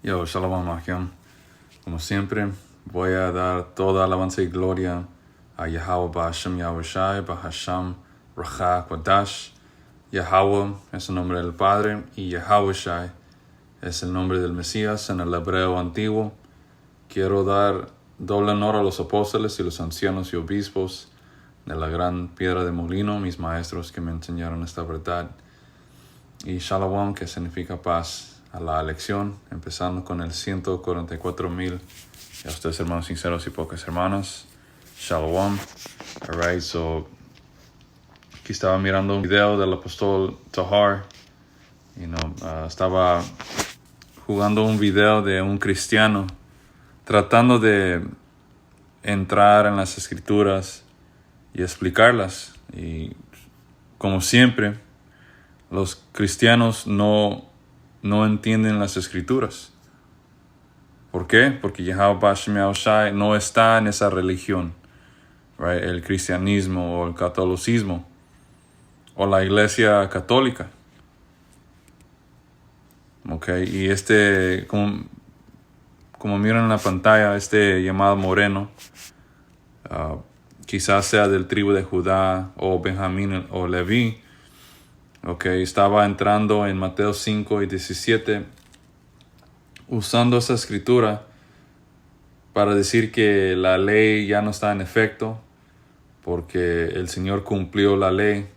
Yo, Shalom Akim. Como siempre, voy a dar toda alabanza y gloria a Yahweh Ba'Hashem Yahushai, Ba'Hasham Racha Kodash. Yahweh es el nombre del Padre y Yahushai es el nombre del Mesías en el hebreo antiguo. Quiero dar doble honor a los apóstoles y los ancianos y obispos de la gran piedra de molino, mis maestros que me enseñaron esta verdad. Y Shalom, que significa paz, a la lección, empezando con el 144,000. Y a ustedes, hermanos sinceros y pocas hermanas, Shalom. Alright, so aquí estaba mirando un video del apóstol Tahar. Estaba jugando un video de un cristiano tratando de entrar en las escrituras y explicarlas. Y como siempre, los cristianos no entienden las escrituras. ¿Por qué? Porque Yahweh Ba'Hashem Yahushai no está en esa religión, right? El cristianismo o el catolicismo o la iglesia católica. Okay, y como miran en la pantalla, llamado Moreno, quizás sea del tribu de Judá o Benjamín o Leví. Estaba entrando en Mateo 5 y 17, usando esa escritura para decir que la ley ya no está en efecto, porque el Señor cumplió la ley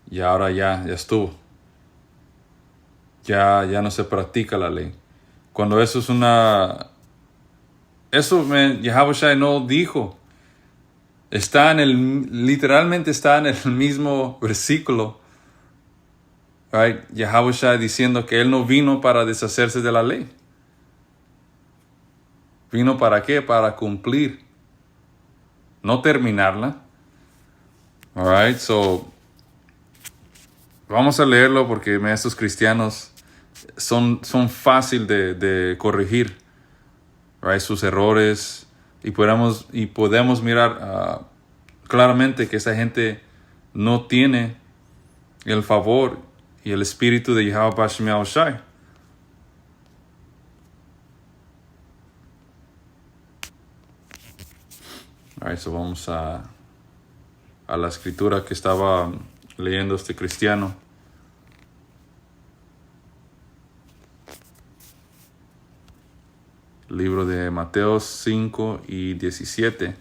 y ahora ya estuvo. Ya no se practica la ley. Cuando eso es Yahushua no dijo. Literalmente está en el mismo versículo. Right? Yahushua diciendo que Él no vino para deshacerse de la ley. ¿Vino para qué? Para cumplir. No terminarla. Alright, so vamos a leerlo porque estos cristianos son fácil de corregir, right? Sus errores. Y podemos mirar claramente que esa gente no tiene el favor y el espíritu de Yahweh Ba'Hashem Yahushai. Alright, so vamos a la escritura que estaba leyendo este cristiano. Libro de Mateo 5 y 17.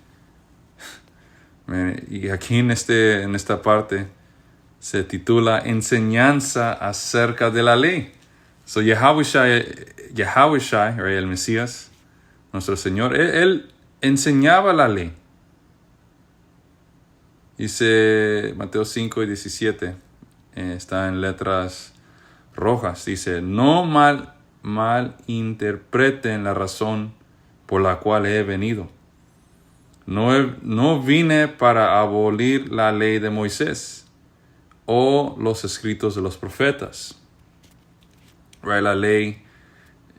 Y aquí en esta parte se titula Enseñanza acerca de la ley. So Yahushai, el Mesías, nuestro Señor, él enseñaba la ley. Dice Mateo 5 y 17, está en letras rojas. Dice, no malinterpreten la razón por la cual he venido. No vine para abolir la ley de Moisés o los escritos de los profetas. Right? La ley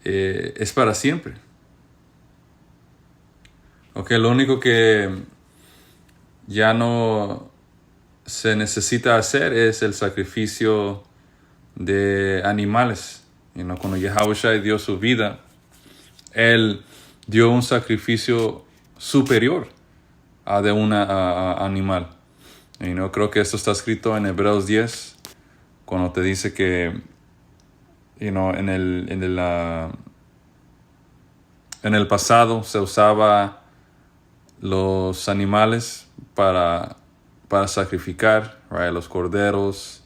es para siempre. Lo único que ya no se necesita hacer es el sacrificio de animales. Cuando Yahushua dio su vida, Él dio un sacrificio superior a de un animal. Creo que esto está escrito en Hebreos 10, cuando te dice que en el pasado se usaba los animales para sacrificar, right? Los corderos,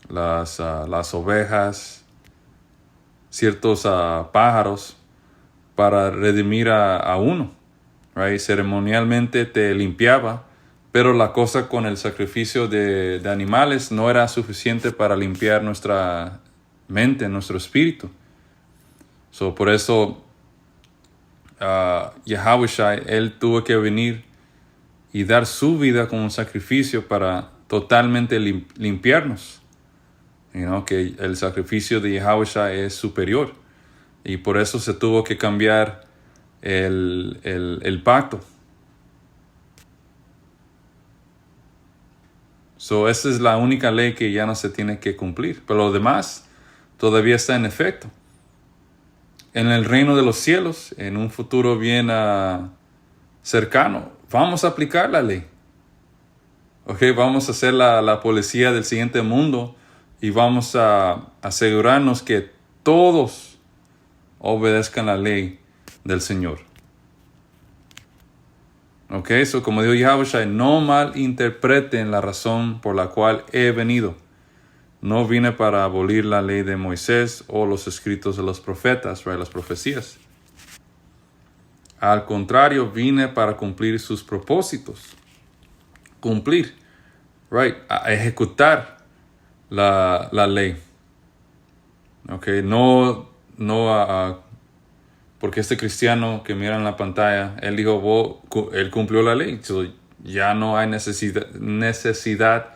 las ovejas, ciertos pájaros, para redimir a uno. Right? Ceremonialmente te limpiaba, pero la cosa con el sacrificio de animales no era suficiente para limpiar nuestra mente, nuestro espíritu. So, por eso Yahushua, Él tuvo que venir y dar su vida como un sacrificio para totalmente limpiarnos. Que el sacrificio de Yahushua es superior. Y por eso se tuvo que cambiar el pacto. So, esa es la única ley que ya no se tiene que cumplir. Pero lo demás todavía está en efecto. en el reino de los cielos, en un futuro bien cercano, vamos a aplicar la ley. Okay, vamos a ser la policía del siguiente mundo y vamos a asegurarnos que todos obedezcan la ley del Señor. Ok, so como dijo Yahushua, no malinterpreten la razón por la cual he venido. No vine para abolir la ley de Moisés o los escritos de los profetas, right, las profecías. Al contrario, vine para cumplir sus propósitos. Cumplir, right, a ejecutar la ley. Ok, no porque este cristiano que mira en la pantalla, él dijo, él cumplió la ley, so ya no hay necesidad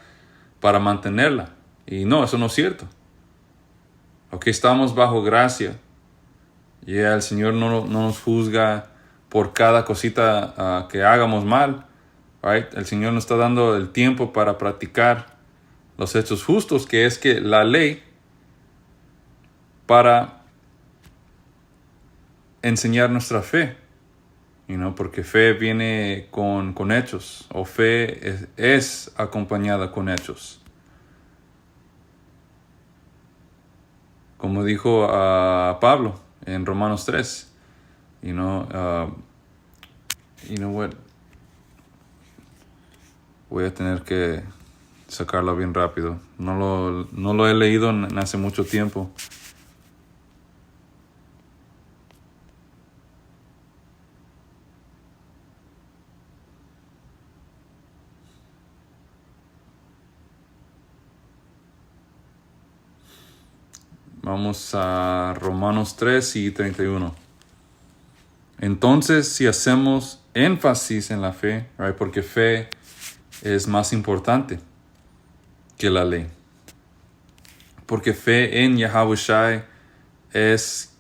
para mantenerla. Y no, eso no es cierto. Ok, estamos bajo gracia. Y el Señor no nos juzga por cada cosita que hagamos mal. Right? El Señor nos está dando el tiempo para practicar los hechos justos, que es que la ley para enseñar nuestra fe, porque fe viene con hechos, o fe es acompañada con hechos. Como dijo a Pablo en Romanos 3, you know what, voy a tener que sacarlo bien rápido. No lo he leído en hace mucho tiempo. Vamos a Romanos 3 y 31. Entonces, si hacemos énfasis en la fe, right, porque fe es más importante que la ley. Porque fe en Yahushua es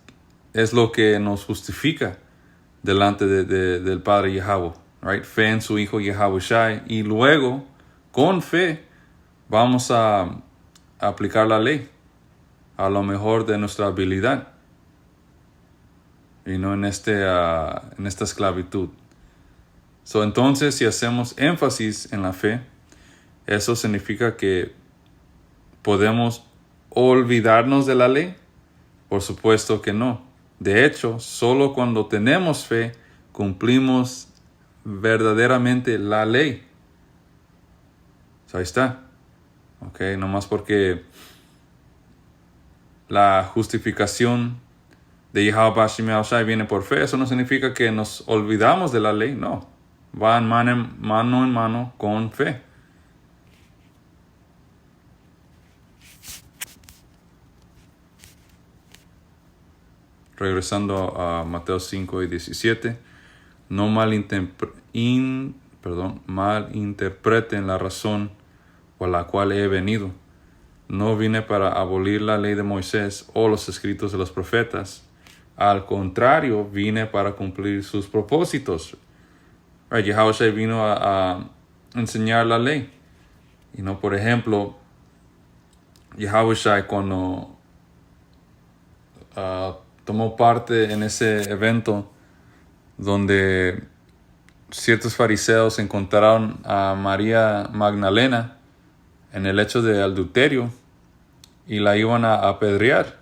lo que nos justifica delante del Padre Yahweh. Right? Fe en su Hijo Yahushua. Y luego, con fe, vamos a aplicar la ley a lo mejor de nuestra habilidad y no en esta esclavitud. Entonces, si hacemos énfasis en la fe, eso significa que podemos olvidarnos de la ley. Por supuesto que no. De hecho, solo cuando tenemos fe cumplimos verdaderamente la ley. Ahí está. Okay, nomás porque la justificación de Yahweh Shem Yahushua viene por fe, eso no significa que nos olvidamos de la ley, no. Va mano en mano con fe. Regresando a Mateo 5 y 17, no malinterpreten la razón por la cual he venido. No vine para abolir la ley de Moisés o los escritos de los profetas. Al contrario, vine para cumplir sus propósitos. Right? Yahushua vino a enseñar la ley. Por ejemplo, Yahushua cuando tomó parte en ese evento donde ciertos fariseos encontraron a María Magdalena en el hecho de adulterio y la iban a apedrear,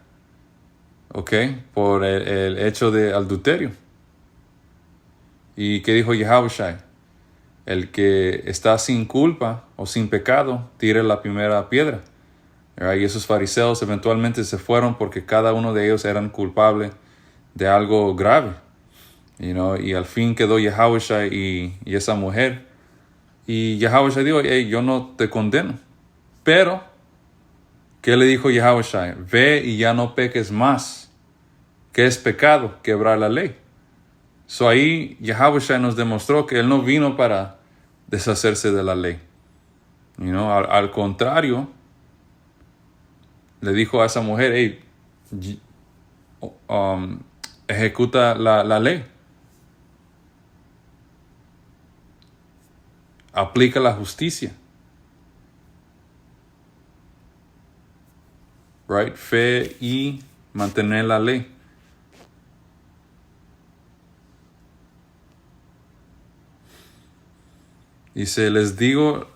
por el hecho de adulterio. ¿Y qué dijo Yahushua? El que está sin culpa o sin pecado, tire la primera piedra. Y esos fariseos eventualmente se fueron porque cada uno de ellos eran culpable de algo grave. Y al fin quedó Yahushua y esa mujer. Y Yahushua dijo, hey, yo no te condeno. Pero, ¿qué le dijo Yahushua? Ve y ya no peques más. ¿Qué es pecado? Quebrar la ley. Ahí Yahushua nos demostró que Él no vino para deshacerse de la ley. Al contrario, le dijo a esa mujer, hey, ejecuta la ley. Aplica la justicia. Right? Fe y mantener la ley. Dice, les digo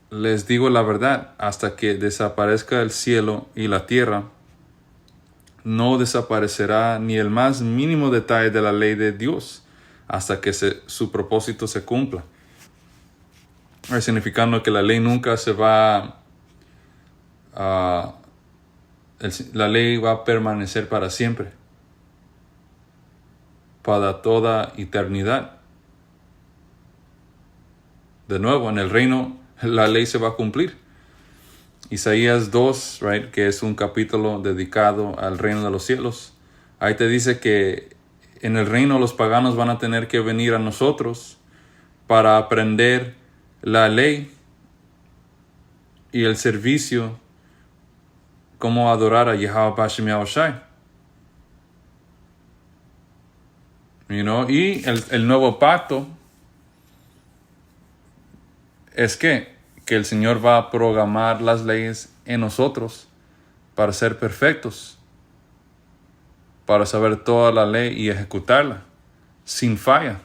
la verdad, hasta que desaparezca el cielo y la tierra, no desaparecerá ni el más mínimo detalle de la ley de Dios, hasta que su propósito se cumpla. Significando que la ley nunca se va la ley va a permanecer para siempre, para toda eternidad. De nuevo, en el reino, la ley se va a cumplir. Isaías 2, que es un capítulo dedicado al reino de los cielos. Ahí te dice que en el reino los paganos van a tener que venir a nosotros para aprender la ley y el servicio, cómo adorar a Yahweh Bashem Yahushai. Y el nuevo pacto es que el Señor va a programar las leyes en nosotros para ser perfectos, para saber toda la ley y ejecutarla sin falla.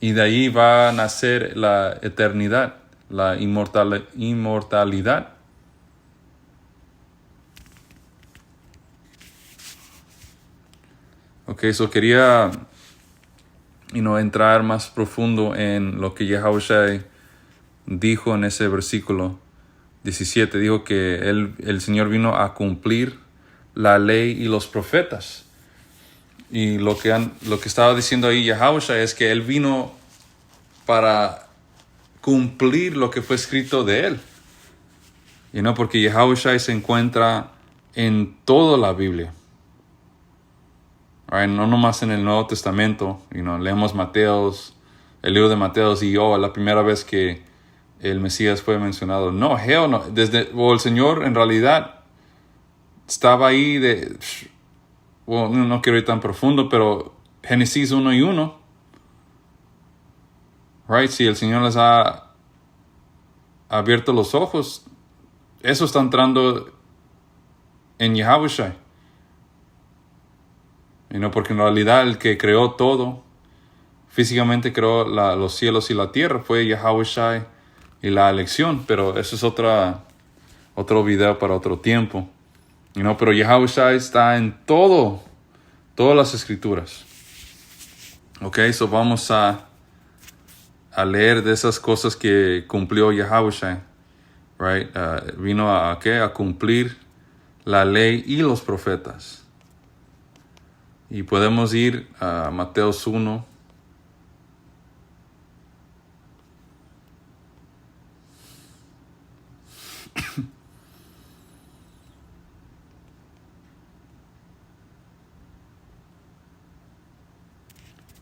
Y de ahí va a nacer la eternidad, la inmortalidad. So quería entrar más profundo en lo que Yahushua dijo en ese versículo 17. Dijo que el Señor vino a cumplir la ley y los profetas. Y lo que estaba diciendo ahí Yahushua es que Él vino para cumplir lo que fue escrito de Él. Porque Yahushua se encuentra en toda la Biblia. No nomás en el Nuevo Testamento. Leemos el libro de Mateos y la primera vez que el Mesías fue mencionado. No. El Señor en realidad estaba ahí no quiero ir tan profundo, pero Génesis 1 y 1. Si el Señor les ha abierto los ojos, eso está entrando en Yahushua. Porque en realidad el que creó todo, físicamente creó los cielos y la tierra, fue Yahushua y la elección. Pero eso es otro video para otro tiempo. Pero Yahushua está en todas las escrituras. So vamos a leer de esas cosas que cumplió Yahushua. Vino a cumplir la ley y los profetas. Y podemos ir a Mateos 1.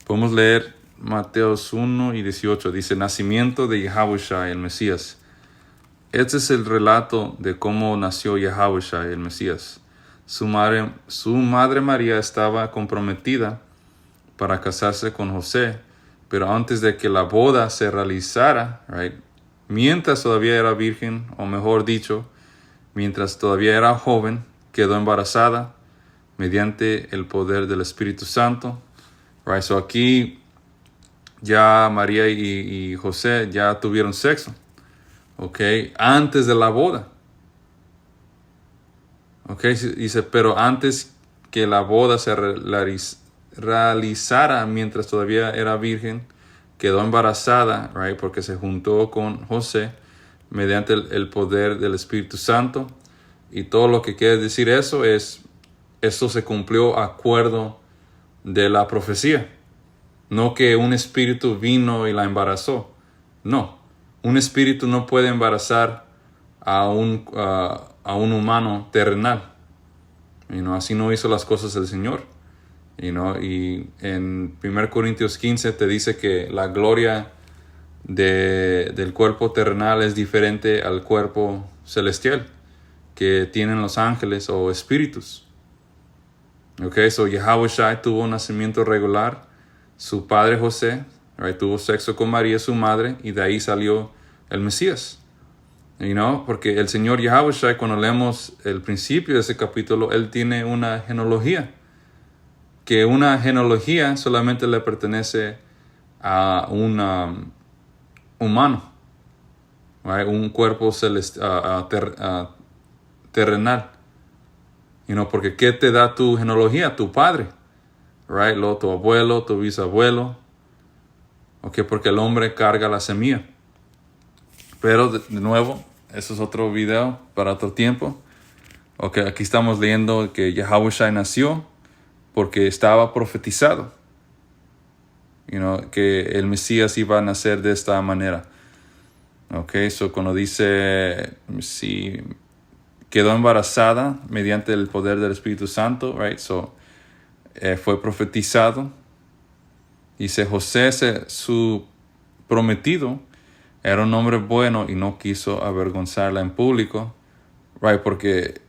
Podemos leer Mateos 1 y 18. Dice, nacimiento de Yahushua, el Mesías. Este es el relato de cómo nació Yahushua, el Mesías. Su madre María estaba comprometida para casarse con José, pero antes de que la boda se realizara, mientras todavía era virgen, o mejor dicho, mientras todavía era joven, quedó embarazada mediante el poder del Espíritu Santo. So aquí ya María y José ya tuvieron sexo, antes de la boda. Dice, pero antes que la boda se realizara, mientras todavía era virgen, quedó embarazada, porque se juntó con José mediante el poder del Espíritu Santo. Y todo lo que quiere decir eso es, esto se cumplió acuerdo de la profecía. No que un espíritu vino y la embarazó. No, un espíritu no puede embarazar a un humano terrenal. Así no hizo las cosas el Señor. Y en 1 Corintios 15 te dice que la gloria del cuerpo terrenal es diferente al cuerpo celestial que tienen los ángeles o espíritus. So Yahushua tuvo un nacimiento regular. Su padre José tuvo sexo con María, su madre, y de ahí salió el Mesías. Porque el Señor Yahushua, cuando leemos el principio de ese capítulo, Él tiene una genealogía. Que una genealogía solamente le pertenece a un humano, right? Un cuerpo terrenal. Porque ¿qué te da tu genealogía? Tu padre, right? Luego tu abuelo, tu bisabuelo. Porque el hombre carga la semilla. Pero de nuevo, eso es otro video para otro tiempo. Aquí estamos leyendo que Yahushua nació porque estaba profetizado. Que el Mesías iba a nacer de esta manera. Cuando dice, si quedó embarazada mediante el poder del Espíritu Santo, right? Fue profetizado. Dice, José, su prometido, era un hombre bueno y no quiso avergonzarla en público, right? Porque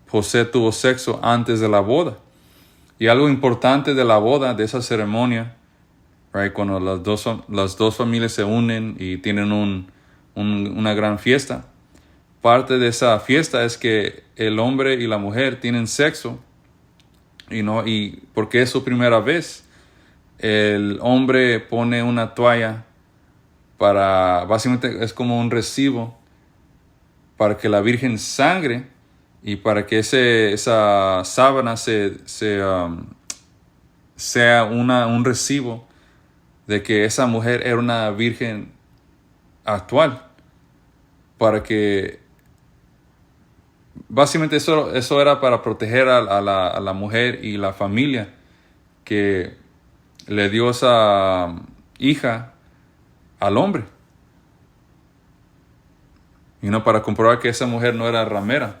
José tuvo sexo antes de la boda. Y algo importante de la boda, de esa ceremonia, right? Cuando las dos familias se unen y tienen una gran fiesta, parte de esa fiesta es que el hombre y la mujer tienen sexo, y porque es su primera vez, el hombre pone una toalla básicamente es como un recibo para que la Virgen sangre y para que esa sábana sea un recibo de que esa mujer era una virgen actual, para que básicamente eso era para proteger a la mujer y la familia que le dio esa hija al hombre. Para comprobar que esa mujer no era ramera.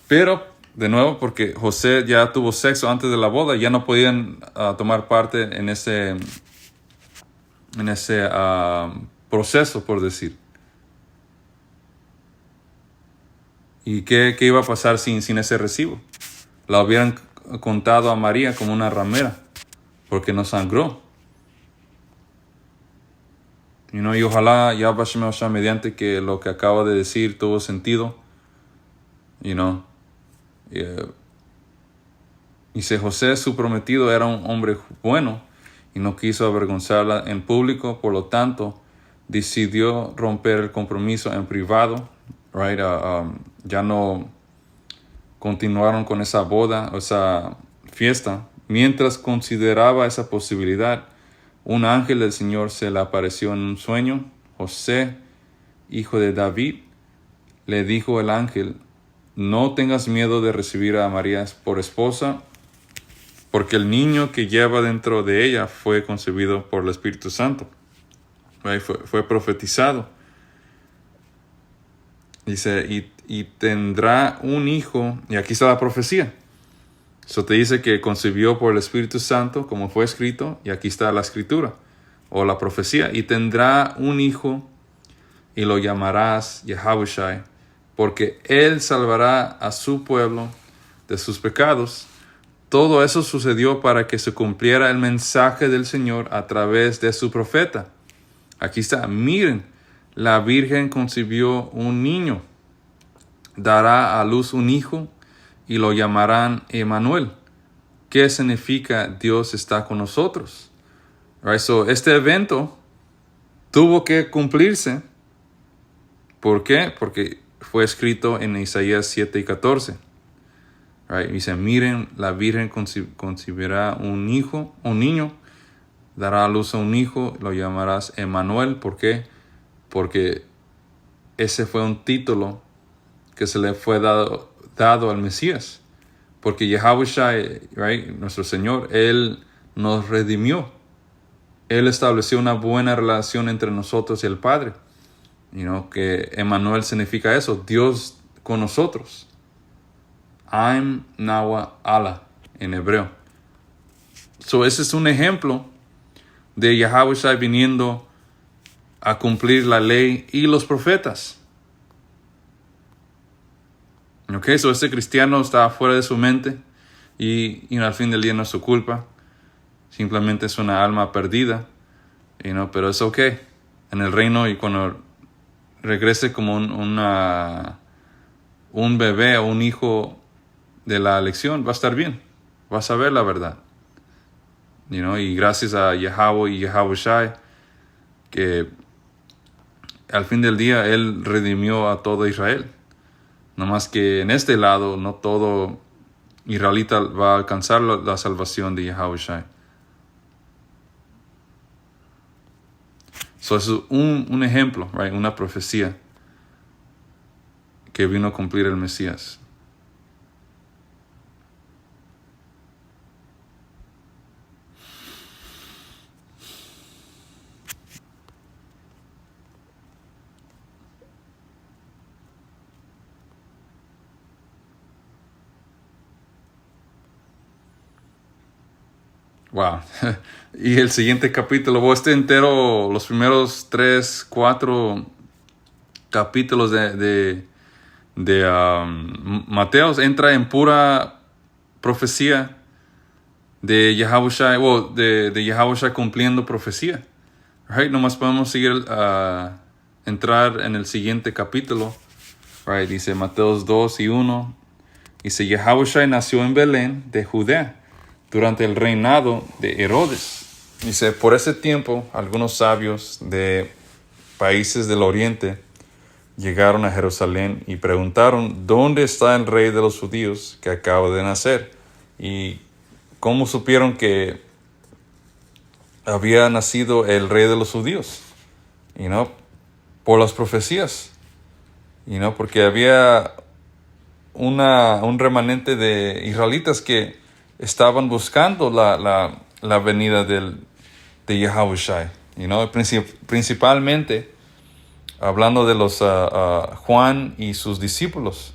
Pero, de nuevo, porque José ya tuvo sexo antes de la boda, ya no podían tomar parte en ese proceso, por decir. ¿Y qué iba a pasar sin ese recibo? La hubieran contado a María como una ramera, porque no sangró. Y ojalá Yahweh Shemashah, mediante que lo que acabo de decir tuvo sentido. Dice, José, su prometido, era un hombre bueno y no quiso avergonzarla en público, por lo tanto decidió romper el compromiso en privado, right? Ya no continuaron con esa boda, esa fiesta. Mientras consideraba esa posibilidad, un ángel del Señor se le apareció en un sueño. José, hijo de David, le dijo el ángel, no tengas miedo de recibir a María por esposa, porque el niño que lleva dentro de ella fue concebido por el Espíritu Santo. Fue profetizado. Dice, y tendrá un hijo, y aquí está la profecía. Eso te dice que concibió por el Espíritu Santo, como fue escrito, y aquí está la escritura, o la profecía. Y tendrá un hijo, y lo llamarás Yahushua, porque él salvará a su pueblo de sus pecados. Todo eso sucedió para que se cumpliera el mensaje del Señor a través de su profeta. Aquí está, miren, la Virgen concibió un niño, dará a luz un hijo, y lo llamarán Emmanuel. ¿Qué significa Dios está con nosotros? Right, este evento tuvo que cumplirse. ¿Por qué? Porque fue escrito en Isaías 7:14. Right, dice, miren, la Virgen concebirá un niño, dará a luz a un hijo, lo llamarás Emmanuel. ¿Por qué? Porque ese fue un título que se le fue dado al Mesías, porque Yahushua, right, nuestro Señor, Él nos redimió. Él estableció una buena relación entre nosotros y el Padre. Que Emmanuel significa eso, Dios con nosotros. Aim Nawa Allah en hebreo. Ese es un ejemplo de Yahushua viniendo a cumplir la ley y los profetas. Este cristiano está fuera de su mente y al fin del día no es su culpa. Simplemente es una alma perdida, pero es ok. En el reino, y cuando regrese como un bebé o un hijo de la elección, va a estar bien. Va a saber la verdad. Y gracias a Yahweh y Yahushua, que al fin del día Él redimió a todo Israel. No más que en este lado no todo israelita va a alcanzar la salvación de Yahushua. So, eso es un ejemplo, right? Una profecía que vino a cumplir el Mesías. Wow. Y el siguiente capítulo, este entero, los primeros 3, 4 capítulos de Mateos entra en pura profecía de Yahushua, de Yahushua cumpliendo profecía. Right? Nomás podemos seguir entrar en el siguiente capítulo. Right? Dice Mateos 2 y 1. Dice, Yahushua nació en Belén de Judea durante el reinado de Herodes. Dice, por ese tiempo, algunos sabios de países del oriente llegaron a Jerusalén y preguntaron, ¿dónde está el rey de los judíos que acaba de nacer? ¿Y cómo supieron que había nacido el rey de los judíos? Por las profecías. Porque había un remanente de israelitas que estaban buscando la venida de Yahushua. Principalmente hablando de los Juan y sus discípulos.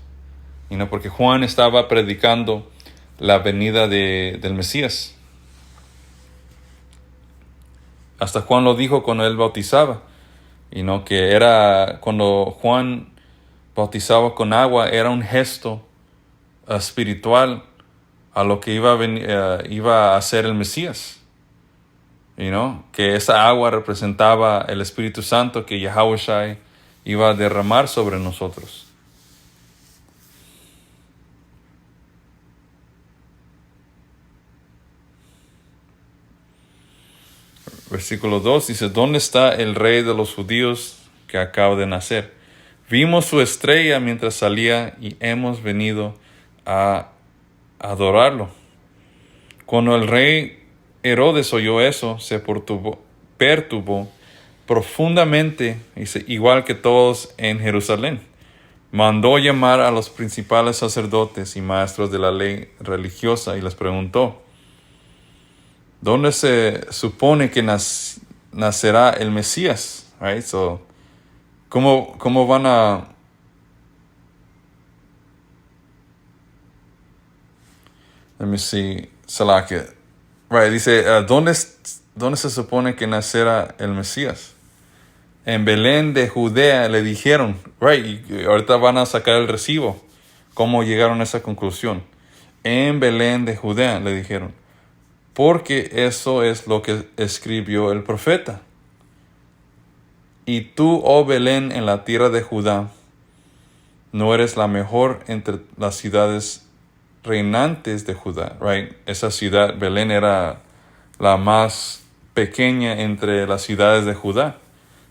Porque Juan estaba predicando la venida del Mesías. Hasta Juan lo dijo cuando él bautizaba. Que era cuando Juan bautizaba con agua, era un gesto espiritual a lo que iba a hacer el Mesías. Que esa agua representaba el Espíritu Santo que Yahushua iba a derramar sobre nosotros. Versículo 2 dice, ¿dónde está el rey de los judíos que acaba de nacer? Vimos su estrella mientras salía y hemos venido a adorarlo. Cuando el rey Herodes oyó eso, se perturbó profundamente, igual que todos en Jerusalén. Mandó llamar a los principales sacerdotes y maestros de la ley religiosa y les preguntó, ¿dónde se supone que nacerá el Mesías? Right? So, ¿cómo van a... Let me see. Salakia. Right, dice, ¿dónde se supone que nacerá el Mesías? En Belén de Judea le dijeron, right, y ahorita van a sacar el recibo. ¿Cómo llegaron a esa conclusión? En Belén de Judea le dijeron, porque eso es lo que escribió el profeta. Y tú, oh Belén, en la tierra de Judá, no eres la mejor entre las ciudades reinantes de Judá, right? Esa ciudad, Belén, era la más pequeña entre las ciudades de Judá.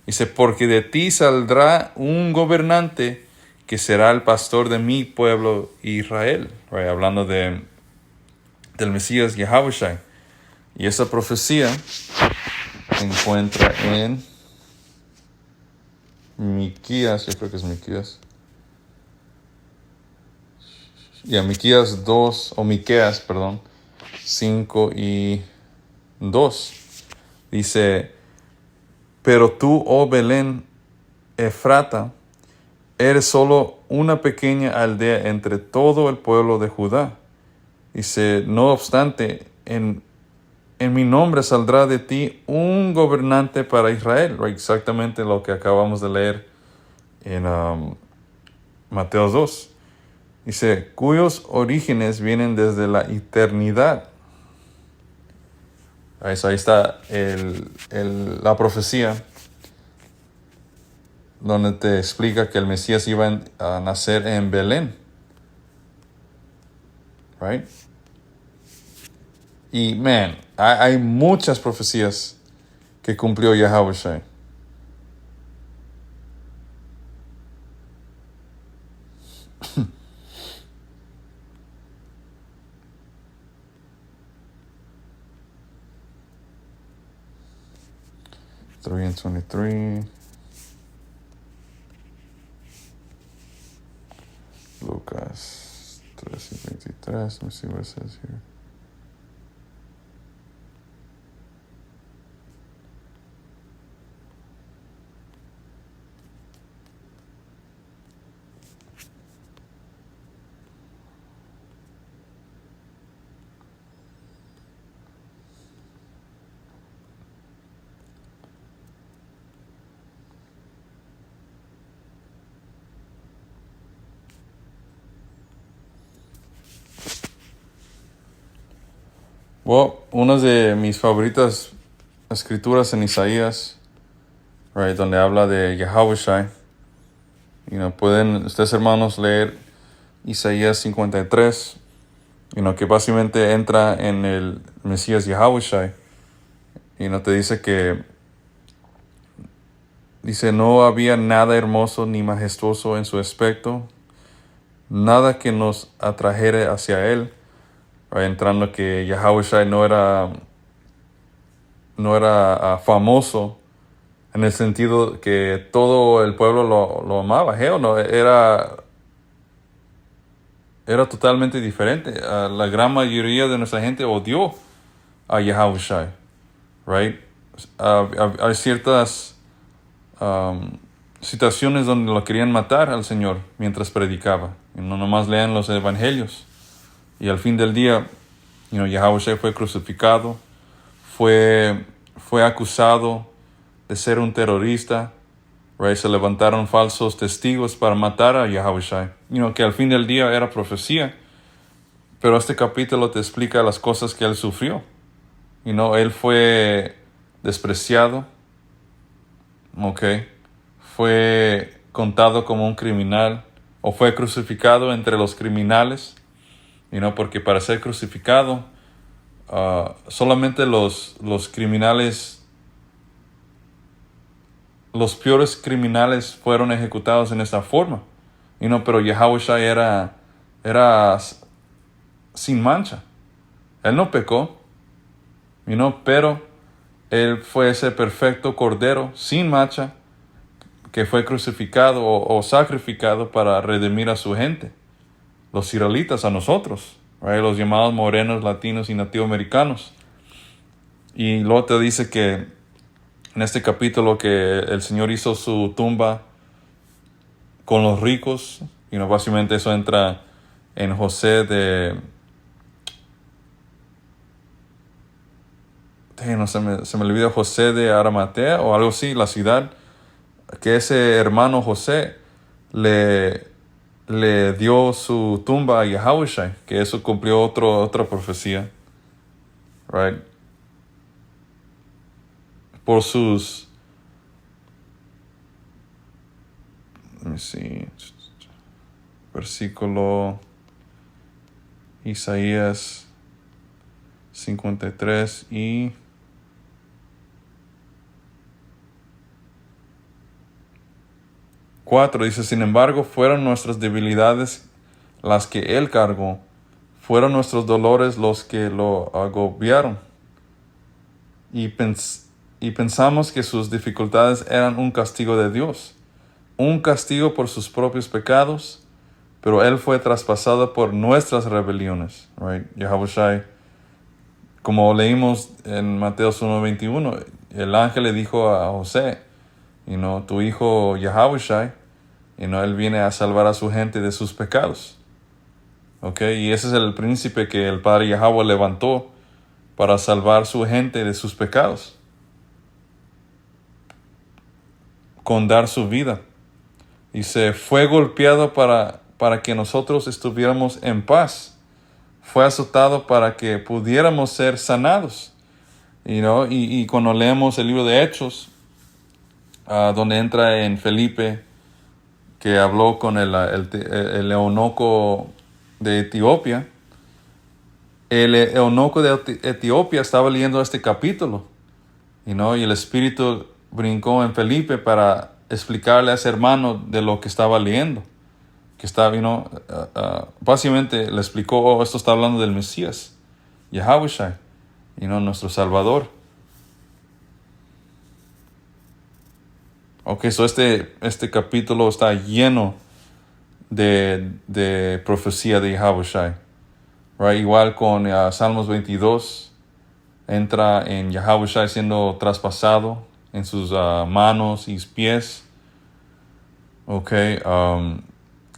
Dice, porque de ti saldrá un gobernante que será el pastor de mi pueblo Israel, right? Hablando del Mesías Yahushua. Y esa profecía se encuentra en Miquías, yo creo que es Miquías. Miquías 5 y 2. Dice, pero tú, oh Belén, Efrata, eres solo una pequeña aldea entre todo el pueblo de Judá. Dice, no obstante, en mi nombre saldrá de ti un gobernante para Israel. Exactamente lo que acabamos de leer en Mateo 2. Dice, cuyos orígenes vienen desde la eternidad. Ahí está la profecía donde te explica que el Mesías iba a nacer en Belén. Right? Y, hay muchas profecías que cumplió Yahushua. 3 and 23. Lucas 3 y 23. Let me see what it says here. Well, una de mis favoritas escrituras en Isaías, right, donde habla de Yahushua. Pueden ustedes, hermanos, leer Isaías 53, que básicamente entra en el Mesías Yahushua. Te dice que no había nada hermoso ni majestuoso en su aspecto, nada que nos atrajere hacia él. Entrando que Yahushua no era famoso en el sentido que todo el pueblo lo amaba. No, era totalmente diferente. La gran mayoría de nuestra gente odió a Yahushua, right? Hay ciertas situaciones donde lo querían matar al Señor mientras predicaba. No nomás lean los evangelios. Y al fin del día, Yahushua fue crucificado, fue acusado de ser un terrorista, right? Se levantaron falsos testigos para matar a Yahushua. Que al fin del día era profecía, pero este capítulo te explica las cosas que él sufrió. Él fue despreciado, fue contado como un criminal, o fue crucificado entre los criminales. Porque para ser crucificado, solamente los criminales, los peores criminales fueron ejecutados en esta forma. Pero Yahushua era sin mancha. Él no pecó, pero él fue ese perfecto cordero sin mancha que fue crucificado o sacrificado para redimir a su gente. Los israelitas, a nosotros, right? Los llamados morenos, latinos y nativoamericanos. Y luego te dice que en este capítulo que el Señor hizo su tumba con los ricos. Básicamente eso entra en José se me olvida, José de Arimatea o algo así, la ciudad, que ese hermano José le dio su tumba a Yahushua, que eso cumplió otra profecía, right? Por sus, let me see, versículo Isaías 53 y 4 dice: sin embargo, fueron nuestras debilidades las que él cargó, fueron nuestros dolores los que lo agobiaron. Y pensamos que sus dificultades eran un castigo de Dios, un castigo por sus propios pecados, pero él fue traspasado por nuestras rebeliones. Right? Yahushua, como leímos en Mateo 1:21, el ángel le dijo a José, tu hijo Yahushua, él viene a salvar a su gente de sus pecados. Y ese es el príncipe que el Padre Yahweh levantó para salvar su gente de sus pecados, con dar su vida. Y se fue golpeado para que nosotros estuviéramos en paz. Fue azotado para que pudiéramos ser sanados. Y cuando leemos el libro de Hechos, donde entra en Felipe, que habló con el eunuco de Etiopía. El eunuco de Etiopía estaba leyendo este capítulo, y el Espíritu brincó en Felipe para explicarle a ese hermano de lo que estaba leyendo. Que estaba, básicamente le explicó, esto está hablando del Mesías, Yahushua, nuestro Salvador. Ok, so este capítulo está lleno de profecía de Yahushua. Right? Igual con Salmos 22, entra en Yahushua siendo traspasado en sus manos y pies. Ok,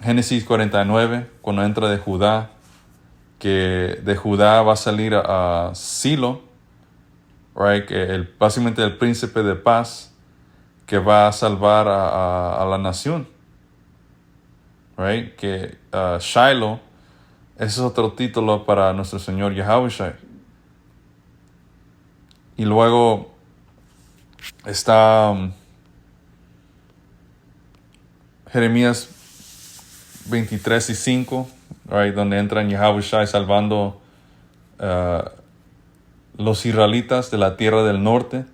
Génesis 49, cuando entra de Judá, que de Judá va a salir a Silo, right? Que básicamente el príncipe de paz que va a salvar a la nación. Right? Que Shiloh, ese es otro título para nuestro Señor Yahushua. Y luego está Jeremías 23 y 5, right? Donde entran Yahushua salvando los israelitas de la tierra del norte.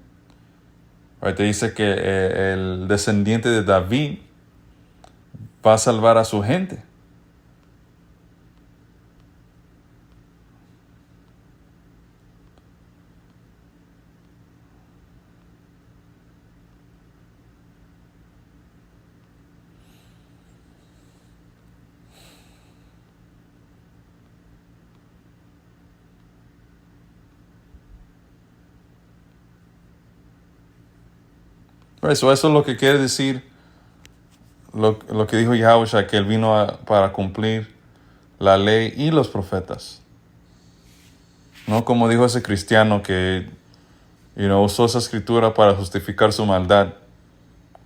Right? Te dice que el descendiente de David va a salvar a su gente. Right? So eso es lo que quiere decir lo que dijo Yahushua, que él vino para cumplir la ley y los profetas. No como dijo ese cristiano que usó esa escritura para justificar su maldad,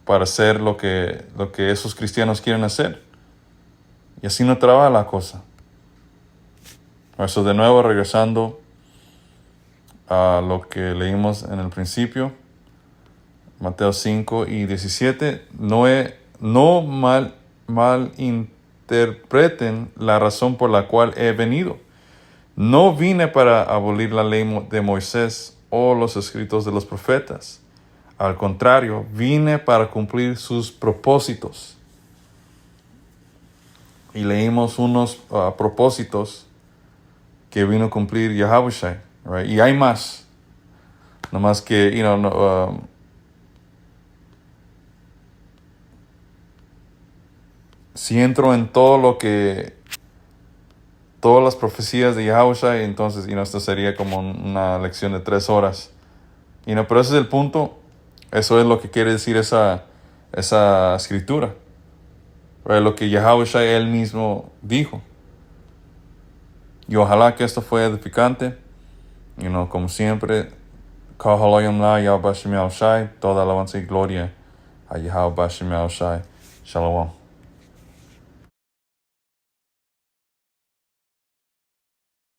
para hacer lo que esos cristianos quieren hacer. Y así no trabaja la cosa. Eso de nuevo, regresando a lo que leímos en el principio, Mateo 5 y 17, no malinterpreten la razón por la cual he venido. No vine para abolir la ley de Moisés o los escritos de los profetas. Al contrario, vine para cumplir sus propósitos. Y leímos unos propósitos que vino a cumplir Yahushua, right? Y hay más. Nomás que, si entro en todas las profecías de Yahushua, entonces, esto sería como una lección de 3 horas. Pero ese es el punto. Eso es lo que quiere decir esa escritura. Right? Lo que Yahushua él mismo dijo. Y ojalá que esto fue edificante. Como siempre, toda alabanza y gloria a Yahushua. Shalom.